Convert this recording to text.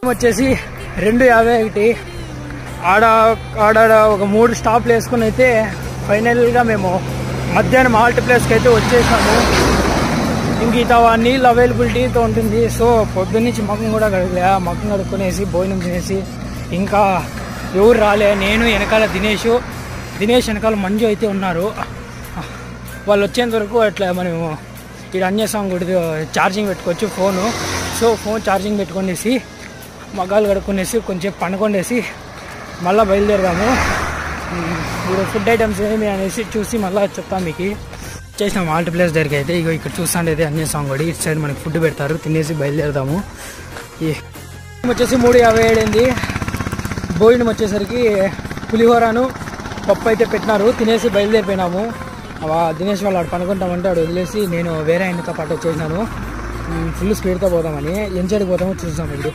వచ్చేసి 2:51 ఆడ ఒక 3 స్టాప్లు వేసుకుని అయితే ఫైనల్గా మేము మధ్యాహ్నం హాల్ట్ ప్లేస్కి అయితే వచ్చేసాము. ఇంక నీళ్ళు అవైలబిలిటీతో ఉంటుంది. సో పొద్దున్నుంచి మగం కడుక్కునేసి భోజనం తినేసి ఇంకా ఎవరు రాలే. నేను వెనకాల దినేష్ వెనకాల మంజు అయితే ఉన్నారు. వాళ్ళు వచ్చేంత వరకు అట్లా మనం ఇక్కడ అన్యస్వామి గుడి ఛార్జింగ్ పెట్టుకోవచ్చు ఫోను. సో ఫోన్ ఛార్జింగ్ పెట్టుకునేసి మగ్గాలు కడుక్కునేసి కొంచెం పండుకొనేసి మళ్ళీ బయలుదేరదాము. ఇప్పుడు ఫుడ్ ఐటమ్స్ ఏమి అనేసి చూసి మళ్ళీ చెప్తాను మీకు. చేసినాం హాల్ట్ ప్లేస్ దగ్గరికి అయితే. ఇగో ఇక్కడ చూస్తాండైతే అన్యస్వామి గుడి. ఇటు సైడ్ మనకి ఫుడ్ పెడతారు, తినేసి బయలుదేరదాము. వచ్చేసి 3:57 భోజనం వచ్చేసరికి పులిహోరను పప్పు అయితే పెట్టినారు. తినేసి బయలుదేరిపోయినాము. దినేష్ వాళ్ళు ఆడు పనుకుంటామంటే ఆడు వదిలేసి నేను వేరే ఆయనతో పాటు వచ్చేసినాను. ఫుల్ స్పీడ్తో పోదామని. ఎంచేడికి పోతామో చూస్తాం ఇప్పుడు.